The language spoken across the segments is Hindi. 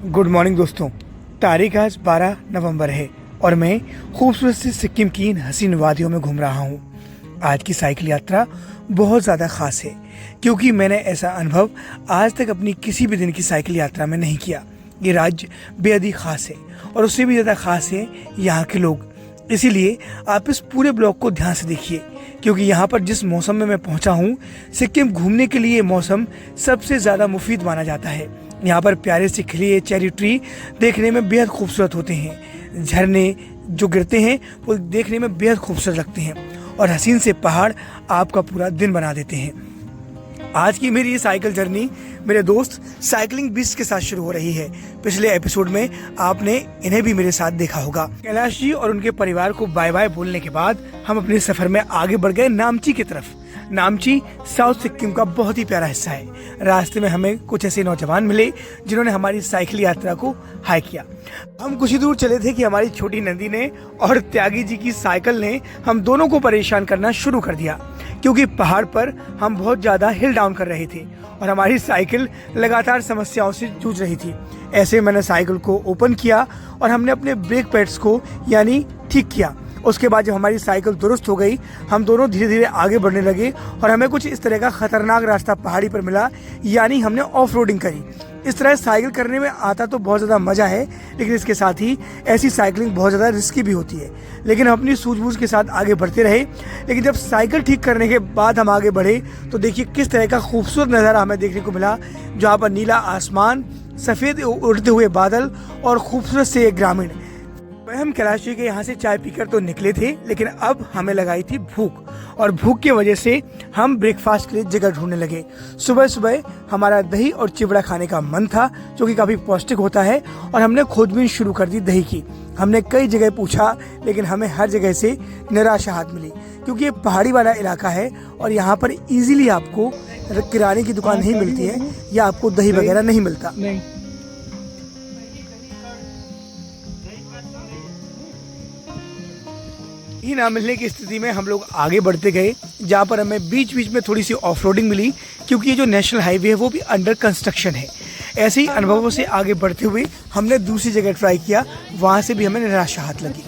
गुड मॉर्निंग दोस्तों। तारीख आज 12 नवंबर है और मैं खूबसूरत सी सिक्किम की इन हसीन वादियों में घूम रहा हूँ। आज की साइकिल यात्रा बहुत ज़्यादा ख़ास है क्योंकि मैंने ऐसा अनुभव आज तक अपनी किसी भी दिन की साइकिल यात्रा में नहीं किया। ये राज्य बेहद ही ख़ास है और उससे भी ज़्यादा ख़ास है यहाँ के लोग। इसीलिए आप इस पूरे ब्लॉग को ध्यान से देखिए क्योंकि यहाँ पर जिस मौसम में मैं पहुँचा हूँ, सिक्किम घूमने के लिए मौसम सबसे ज़्यादा मुफीद माना जाता है। यहाँ पर प्यारे से खिले चेरी ट्री देखने में बेहद खूबसूरत होते हैं। झरने जो गिरते हैं वो देखने में बेहद खूबसूरत लगते हैं और हसीन से पहाड़ आपका पूरा दिन बना देते हैं। आज की मेरी ये साइकिल जर्नी मेरे दोस्त साइकिलिंग बीस्ट के साथ शुरू हो रही है। पिछले एपिसोड में आपने इन्हें भी मेरे साथ देखा होगा। कैलाश जी और उनके परिवार को बाय बाय बोलने के बाद हम अपने सफर में आगे बढ़ गए नामची की तरफ। नामची साउथ सिक्किम का बहुत ही प्यारा हिस्सा है। रास्ते में हमें कुछ ऐसे नौजवान मिले जिन्होंने हमारी साइकिल यात्रा को हाई किया। हम कुछ ही दूर चले थे कि हमारी छोटी नंदी ने और त्यागी जी की साइकिल ने हम दोनों को परेशान करना शुरू कर दिया क्योंकि पहाड़ पर हम बहुत ज़्यादा हिल डाउन कर रहे थे और हमारी साइकिल लगातार समस्याओं से जूझ रही थी। ऐसे मैंने साइकिल को ओपन किया और हमने अपने ब्रेक पैड्स को यानी ठीक किया। उसके बाद जब हमारी साइकिल दुरुस्त हो गई, हम दोनों धीरे धीरे आगे बढ़ने लगे और हमें कुछ इस तरह का खतरनाक रास्ता पहाड़ी पर मिला, यानी हमने ऑफ रोडिंग करी। इस तरह साइकिल करने में आता तो बहुत ज़्यादा मज़ा है, लेकिन इसके साथ ही ऐसी साइकिलिंग बहुत ज़्यादा रिस्की भी होती है। लेकिन हम अपनी सूझबूझ के साथ आगे बढ़ते रहे। लेकिन जब साइकिल ठीक करने के बाद हम आगे बढ़े तो देखिए किस तरह का खूबसूरत नज़ारा हमें देखने को मिला, जहाँ पर नीला आसमान, सफ़ेद उड़ते हुए बादल और खूबसूरत से एक ग्रामीण। हम कैलाश जी के यहाँ से चाय पीकर तो निकले थे, लेकिन अब हमें लगाई थी भूख और भूख की वजह से हम ब्रेकफास्ट के लिए जगह ढूंढने लगे। सुबह सुबह हमारा दही और चिवड़ा खाने का मन था जो कि काफ़ी पौष्टिक होता है और हमने खोजबीन शुरू कर दी दही की। हमने कई जगह पूछा लेकिन हमें हर जगह से निराशा हाथ मिली क्योंकि ये पहाड़ी वाला इलाका है और यहाँ पर इजीली आपको किराने की दुकान नहीं मिलती है या आपको दही वगैरह नहीं मिलता। ही ना मिलने की स्थिति में हम लोग आगे बढ़ते गए, जहाँ पर हमें बीच बीच में थोड़ी सी ऑफ रोडिंग मिली क्योंकि ये जो नेशनल हाईवे है वो भी अंडर कंस्ट्रक्शन है। ऐसे ही अनुभवों से आगे बढ़ते हुए हमने दूसरी जगह ट्राई किया, वहाँ से भी हमें निराशा हाथ लगी।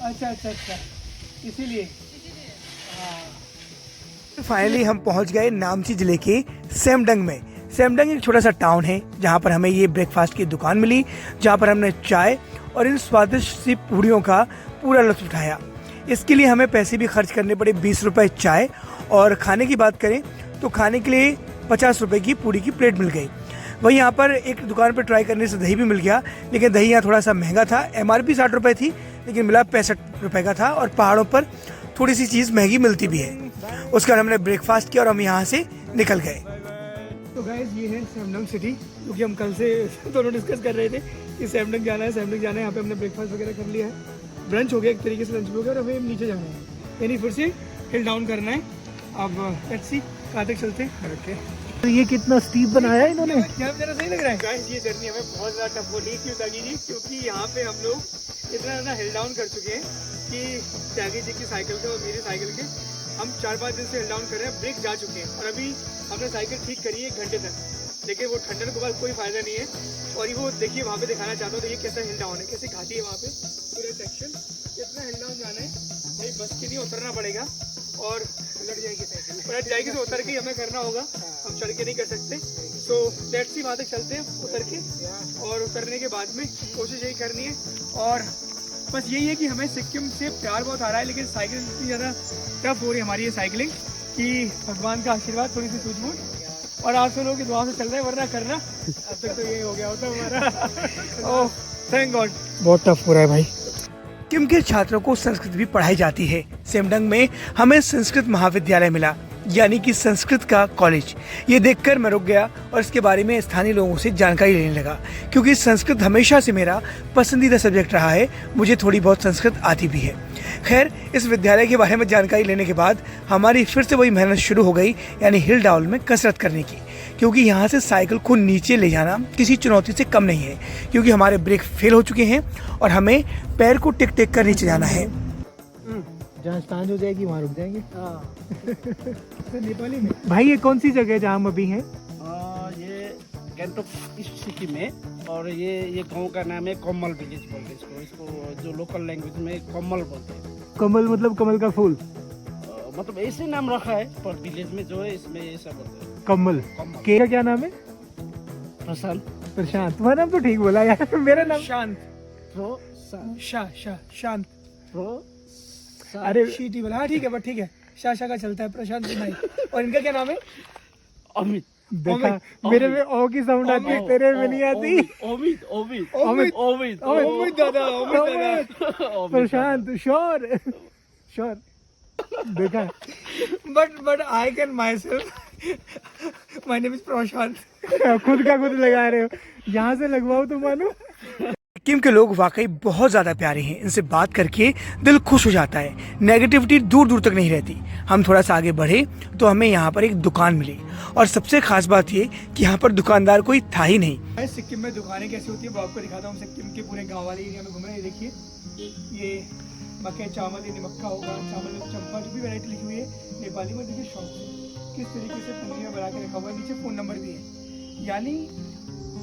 अच्छा, इसीलिए फाइनली हम पहुँच गए नामची जिले के सेमडंग में। सेमडंग एक छोटा सा टाउन है जहाँ पर हमें ये ब्रेकफास्ट की दुकान मिली, जहाँ पर हमने चाय और इन स्वादिष्ट सी पूड़ियों का पूरा लुत्फ उठाया। इसके लिए हमें पैसे भी खर्च करने पड़े, 20 रुपए चाय, और खाने की बात करें तो खाने के लिए 50 रुपए की पूड़ी की प्लेट मिल गई। वहीं यहाँ पर एक दुकान पर ट्राई करने से दही भी मिल गया, लेकिन दही यहाँ थोड़ा सा महंगा था। MRP 60 रुपये थी लेकिन मिला 65 रुपये का था और पहाड़ों पर थोड़ी सी चीज़ महंगी मिलती भी है। उसके बाद हमने ब्रेकफास्ट किया और हम यहाँ से निकल गए। तो गाइस ये है सेमडंग सिटी, क्योंकि हम कल से दोनों डिस्कस कर रहे थे कि सेमडंग जाना है। यहाँ पे हमने ब्रेकफास्ट वगैरह कर लिया है, ब्रंच हो गया एक तरीके से, लंच भी हो गया और हमें नीचे जाना है, यानी फिर से हिल डाउन करना है। अब लेट्स सी कहाँ तक चलते हैं। ओके, तो ये कितना स्टीप बनाया है इन्होंने। यहाँ जरा सही लग रहा है गाइस। ये जर्नी हमें बहुत ज़्यादा टफ हो रही है क्योंकि यहाँ पे हम लोग इतना ज़्यादा हिल डाउन कर चुके हैं कि त्यागी जी की साइकिल के और मेरी साइकिल के हम 4-5 दिन से हिल डाउन कर रहे हैं, ब्रेक जा चुके हैं और अभी हमने साइकिल ठीक करी है 1 घंटे तक, लेकिन वो ठंडन के बाद कोई फायदा नहीं है। और वो देखिए वहाँ पे दिखाना चाहता हूँ तो ये कैसा हिल डाउन है, कैसे घाटी है वहाँ पे पूरे सेक्शन। इतना हिल डाउन जाना है भाई, बस के नहीं उतरना पड़ेगा और उलट जाएगी तो उतर के हमें करना होगा, हम चढ़ के नहीं कर सकते। सो लेट्स सी वहाँ तक चलते हैं उतर के, और उतरने के बाद में कोशिश यही करनी है। और बस यही है कि हमें सिक्किम से प्यार बहुत आ रहा है, लेकिन साइकिल इतनी ज़्यादा टफ हो रही है हमारी ये साइकिलिंग कि भगवान का आशीर्वाद, थोड़ी सी सूझबूझ और आप सब लोगों की दुआ से चल रहे हैं, वरना करना अब तक तो ये हो गया होता हमारा। ओह थैंक गॉड, बहुत टफ हो रहा है भाई। सिक्किम के छात्रों को संस्कृत भी पढ़ाई जाती है। सेमडंग में हमें संस्कृत महाविद्यालय मिला, यानी कि संस्कृत का कॉलेज। ये देखकर मैं रुक गया और इसके बारे में स्थानीय लोगों से जानकारी लेने लगा क्योंकि संस्कृत हमेशा से मेरा पसंदीदा सब्जेक्ट रहा है। मुझे थोड़ी बहुत संस्कृत आती भी है। खैर, इस विद्यालय के बारे में जानकारी लेने के बाद हमारी फिर से वही मेहनत शुरू हो गई, यानी हिल डाउन में कसरत करने की, क्योंकि यहाँ से साइकिल को नीचे ले जाना किसी चुनौती से कम नहीं है क्योंकि हमारे ब्रेक फेल हो चुके हैं और हमें पैर को टेक टेक कर नीचे जाना है। जहाँ सांझ हो जाएगी वहाँ रुक जाएंगे। तो नेपाली में भाई ये कौन सी जगह है जहाँ हम अभी हैं? ये गैंगटोक ईस्ट सिटी में, और ये गांव का नाम है कमल विलेज बोलते हैं इसको जो लोकल लैंग्वेज में कमल बोलते हैं। कमल मतलब कमल का फूल? मतलब ऐसे नाम रखा है, पर विलेज में जो है इसमें ऐसा बोलते हैं कमल। कमल। के का क्या नाम है? प्रशांत। प्रशांत। तुम्हारा नाम तो ठीक बोला यार। मेरा नाम शांत। शांत। अरे शीटी वाला। हाँ ठीक है, बट ठीक है, शाह का चलता है, प्रशांत नाई। और इनका क्या नाम है? अमित। देखा, मेरे में ओ की साउंड आती है, तेरे में नहीं आती। अमित दादा। प्रशांत। Sure sure. देखा, but I can myself, my name is Prashant. खुद का खुद लगा रहे हो, यहाँ से लगवाओ तो मानो। सिक्किम के लोग वाकई बहुत ज़्यादा प्यारे हैं। इनसे बात करके दिल खुश हो जाता है, नेगेटिविटी दूर दूर तक नहीं रहती। हम थोड़ा सा आगे बढ़े तो हमें यहाँ पर एक दुकान मिली, और सबसे खास बात ये कि यहाँ पर दुकानदार कोई था ही नहीं। सिक्किम में दुकानें कैसी होती है वो आपको दिखाता हूँ। सिक्किम के पूरे गाँव वाले एरिया में घूम रहे हैं। देखिए, ये मक्के चावल, ये मक्का होगा, चावल में चंपा, जो भी वैरायटी लिखी हुई है नेपाली में। देखिए शॉप किस तरीके से पन्नी में बना के रखा हुआ है, नीचे फ़ोन नंबर भी है। यानी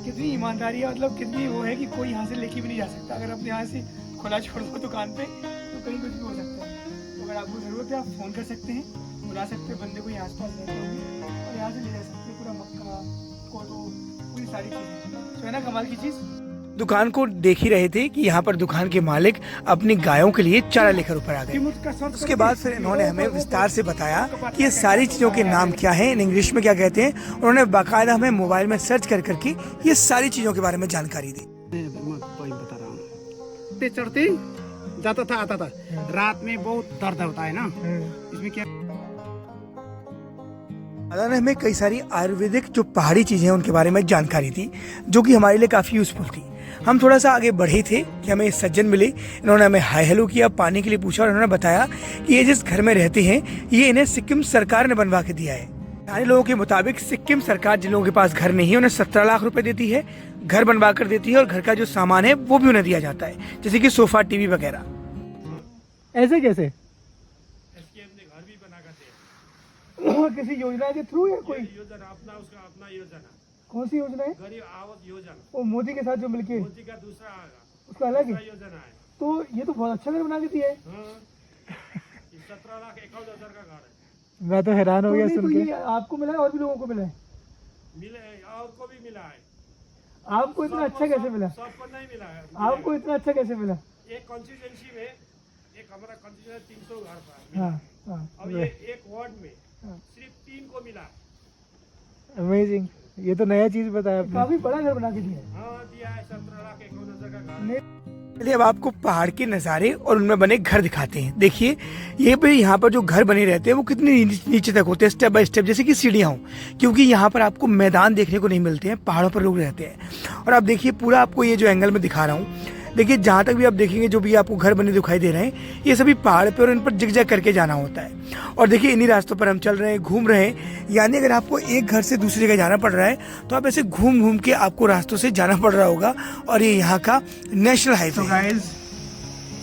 कितनी ईमानदारी है, मतलब कितनी वो है कि कोई यहाँ से लेके भी नहीं जा सकता। अगर अपने यहाँ से खुला छोड़ दो दुकान पे तो कहीं कुछ भी हो सकता है। तो अगर आपको ज़रूरत है आप फ़ोन कर सकते हैं, बुला सकते हैं बंदे को, यहाँ आस पास रहते होंगे, और यहाँ से ले जा सकते हैं पूरा मक्का, कोदो, पूरी सारी चीज़ें। तो है ना कमाल की चीज़। दुकान को देख ही रहे थे कि यहाँ पर दुकान के मालिक अपनी गायों के लिए चारा लेकर ऊपर आ गए। उसके बाद फिर इन्होंने हमें विस्तार से बताया कि ये सारी चीज़ों के नाम क्या हैं, इन इंग्लिश में क्या कहते हैं। उन्होंने बाकायदा हमें मोबाइल में सर्च कर करके ये सारी चीज़ों के बारे में जानकारी दी। बता रहा हूँ, चढ़ते जाता था, आता था, रात में बहुत दर्द होता है ना, इसमें क्या दादा ने हमें कई सारी आयुर्वेदिक जो पहाड़ी चीज़ें हैं उनके बारे में जानकारी दी, जो कि हमारे लिए काफ़ी यूज़फुल थी। हम थोड़ा सा आगे बढ़े थे कि हमें एक सज्जन मिले। इन्होंने हमें हाय हेलो किया, पानी के लिए पूछा, और इन्होंने बताया कि ये जिस घर में रहते हैं ये इन्हें सिक्किम सरकार ने बनवा के दिया है। स्थानीय लोगों के मुताबिक सिक्किम सरकार जिन लोगों के पास घर नहीं है उन्हें 17 लाख रुपए देती है, घर बनवा कर देती है, और घर का जो सामान है वो भी उन्हें दिया जाता है, जैसे कि सोफा, टीवी वगैरह। ऐसे कैसे? किसी योजना के थ्रू या कोई योजना अपना योजना? कौन सी योजना है? गरीब आवास योजना। वो मोदी के साथ जो मिलके, मोदी का दूसरा आएगा, उसका अलग है। योजना है। तो ये तो बहुत अच्छा घर बना के दिया है। 17,51,000 का घर है। मैं तो हैरान हो गया तो सुन ये के। आपको मिला है और भी लोगों को मिला है? मिले और को भी मिला है। आपको इतना अच्छा कैसे मिला? सबको नहीं मिला है। आपको इतना अच्छा कैसे मिला? एक कॉन्स्टिट्यूंसी में, एक हमारा कॉन्स्टिट्यूंसी 300 घर था। हाँ हाँ, अब ये एक वार्ड में सिर्फ 3 को मिला। अमेजिंग, ये तो नया चीज बताया आपने। काफी बड़ा घर बना के दिया है। हाँ, दिया है 17,51,000 का घर। चलिए अब आपको पहाड़ के नज़ारे और उनमें बने घर दिखाते हैं। देखिए ये पे यहाँ पर जो घर बने रहते हैं वो कितने नीचे तक होते हैं, स्टेप बाय स्टेप, जैसे कि सीढ़ियाँ हों, क्योंकि यहाँ पर आपको मैदान देखने को नहीं मिलते हैं, पहाड़ों पर लोग रहते हैं। और आप देखिए पूरा, आपको ये जो एंगल में दिखा रहा हूँ, देखिए जहाँ तक भी आप देखेंगे जो भी आपको घर बने दिखाई दे रहे हैं ये सभी पहाड़ पे, और इन पर जिग-जैग करके जाना होता है। और देखिए इन्हीं रास्तों पर हम चल रहे हैं, घूम रहे हैं। यानी अगर आपको एक घर से दूसरी जगह जाना पड़ रहा है तो आप ऐसे घूम घूम के आपको रास्तों से जाना पड़ रहा होगा, और ये यहाँ का नेशनल हाईवे।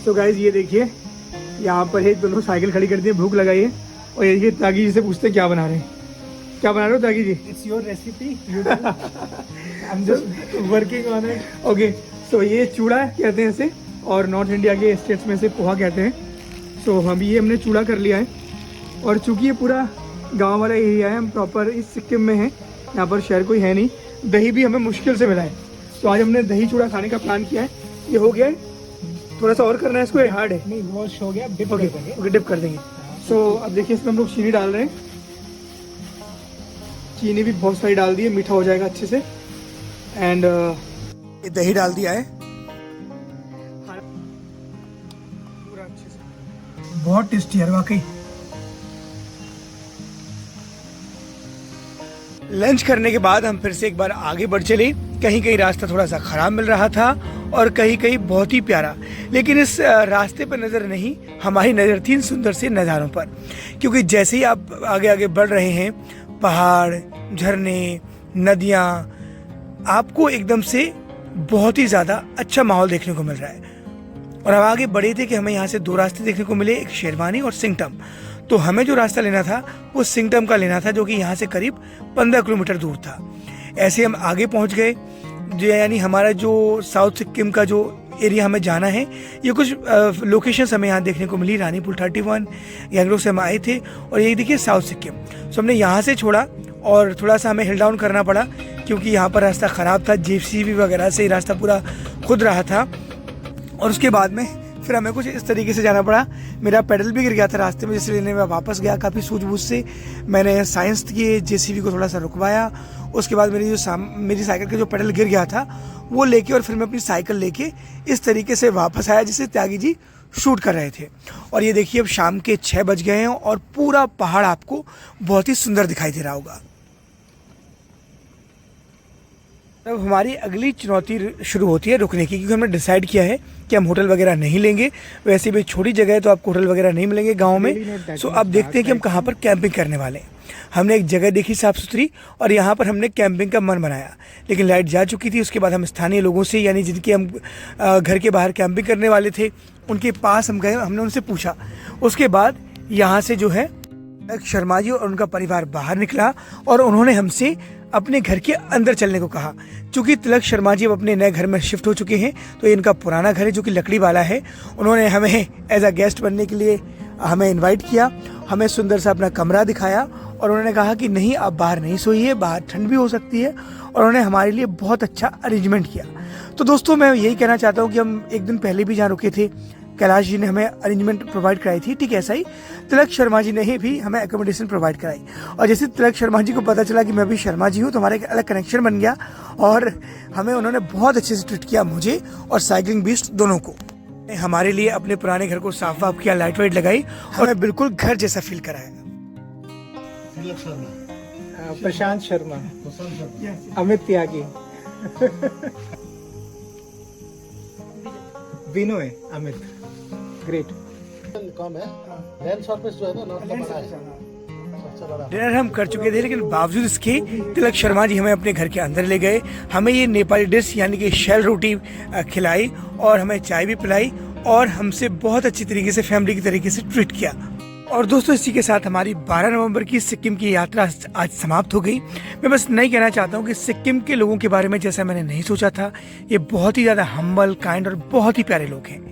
तो गाइज ये देखिए यहाँ पर एक दोनों साइकिल खड़ी कर दी है, भूख लगाई है। और ये देखिए तागी जी से पूछते हैं क्या बना रहे हैं, क्या बना रहे हो Tagi ji? It's your recipe, I am just working on it. Okay, तो ये चूड़ा कहते हैं इसे, और नॉर्थ इंडिया के स्टेट्स में से पोहा कहते हैं। सो हम ये हमने चूड़ा कर लिया है। और चूंकि ये पूरा गांव वाला एरिया है, हम प्रॉपर इस सिक्किम में हैं, यहाँ पर शहर कोई है नहीं। दही भी हमें मुश्किल से मिला है, तो आज हमने दही चूड़ा खाने का प्लान किया है। ये हो गया है, थोड़ा सा और करना है इसको, ये हार्ड है। नहीं वॉश हो गया, डिप ओके कर देंगे। ओके, डिप कर देंगे। सो अब देखिए इसमें हम लोग चीनी डाल रहे हैं। चीनी भी बहुत सारी डाल दी है, मीठा हो जाएगा अच्छे से। एंड ये दही डाल दिया है पूरा अच्छे से, बहुत टेस्टी है वाकई। लंच करने के बाद हम फिर से एक बार आगे बढ़ चले। कहीं कहीं रास्ता थोड़ा सा खराब मिल रहा था और कहीं कहीं बहुत ही प्यारा, लेकिन इस रास्ते पर नज़र नहीं, हमारी नज़र थी इन सुंदर से नज़ारों पर। क्योंकि जैसे ही आप आगे आगे बढ़ रहे हैं, पहाड़, झरने, नदियाँ, आपको एकदम से बहुत ही ज़्यादा अच्छा माहौल देखने को मिल रहा है। और हम आगे बढ़े थे कि हमें यहाँ से दो रास्ते देखने को मिले, एक शेरवानी और सिंगटम। तो हमें जो रास्ता लेना था वो सिंगटम का लेना था, जो कि यहाँ से करीब 15 किलोमीटर दूर था। ऐसे हम आगे पहुँच गए, जो यानी हमारा जो साउथ सिक्किम का जो एरिया हमें जाना है, ये कुछ लोकेशंस हमें यहाँ देखने को मिली। रानीपुल 31 यांगलोक से हम आए थे और ये देखिए साउथ सिक्किम। सो हमने यहाँ से छोड़ा और थोड़ा सा हमें हिल डाउन करना पड़ा क्योंकि यहाँ पर रास्ता ख़राब था, जेसीबी वगैरह से रास्ता पूरा खुद रहा था। और उसके बाद में फिर हमें कुछ इस तरीके से जाना पड़ा। मेरा पेडल भी गिर गया था रास्ते में, जिससे लेने में वापस गया काफ़ी सूझबूझ से। मैंने साइंस किए, जेसीबी को थोड़ा सा रुकवाया। उसके बाद मेरी साइकिल का जो पेडल गिर गया था वो लेके और फिर मैं अपनी साइकिल लेके इस तरीके से वापस आया जिसे त्यागी जी शूट कर रहे थे। और ये देखिए अब शाम के 6 बज गए हैं और पूरा पहाड़ आपको बहुत ही सुंदर दिखाई दे रहा होगा। अब हमारी अगली चुनौती शुरू होती है रुकने की, क्योंकि हमने डिसाइड किया है कि हम होटल वगैरह नहीं लेंगे। वैसे भी छोटी जगह है तो आपको होटल वगैरह नहीं मिलेंगे गांव में। सो अब देखते हैं कि हम कहाँ पर कैंपिंग करने वाले हैं। हमने एक जगह देखी साफ़ सुथरी और यहाँ पर हमने कैंपिंग का मन बनाया, लेकिन लाइट जा चुकी थी। उसके बाद हम स्थानीय लोगों से, यानी जिनके हम घर के बाहर कैंपिंग करने वाले थे, उनके पास हम गए, हमने उनसे पूछा। उसके बाद यहाँ से जो है शर्मा जी और उनका परिवार बाहर निकला और उन्होंने हमसे अपने घर के अंदर चलने को कहा। चूँकि तिलक शर्मा जी अब अपने नए घर में शिफ्ट हो चुके हैं, तो ये इनका पुराना घर है जो कि लकड़ी वाला है। उन्होंने हमें एज अ गेस्ट बनने के लिए हमें इनवाइट किया, हमें सुंदर सा अपना कमरा दिखाया और उन्होंने कहा कि नहीं, आप बाहर नहीं सोइए, बाहर ठंड भी हो सकती है। और उन्होंने हमारे लिए बहुत अच्छा अरेंजमेंट किया। तो दोस्तों मैं यही कहना चाहता हूँ कि हम एक दिन पहले भी जहाँ रुके थे, कैलाश जी ने हमें अरेंजमेंट प्रोवाइड कराई थी, ठीक ऐसा ही तिलक शर्मा जी ने भी हमें एकोमोडेशन प्रोवाइड कराई। और जैसे तिलक शर्मा जी को पता चला कि मैं भी शर्मा जी हूँ, तो हमारा एक अलग कनेक्शन बन गया और हमें उन्होंने बहुत अच्छे से ट्रीट किया, मुझे और साइकिलिंग बीस्ट दोनों को। हमारे लिए अपने पुराने घर को साफ वाफ किया, लाइट वाइट लगाई और हमें बिल्कुल घर जैसा फील कराया। प्रशांत शर्मा, अमित त्यागी, विनोय, अमित, ग्रेट। कम है, लैंड सरफेस जो है ना नॉर्थ का बड़ा है। डिनर हम कर चुके थे, लेकिन बावजूद इसके तिलक शर्मा जी हमें अपने घर के अंदर ले गए। हमें ये नेपाली डिश यानी कि शेल रोटी खिलाई और हमें चाय भी पिलाई और हमसे बहुत अच्छी तरीके से फैमिली की तरीके से ट्रीट किया। और दोस्तों इसी के साथ हमारी 12 नवंबर की सिक्किम की यात्रा आज समाप्त हो गई। मैं बस नहीं कहना चाहता हूँ कि सिक्किम के लोगों के बारे में जैसा मैंने नहीं सोचा था, ये बहुत ही ज़्यादा हम्बल, काइंड और बहुत ही प्यारे लोग हैं।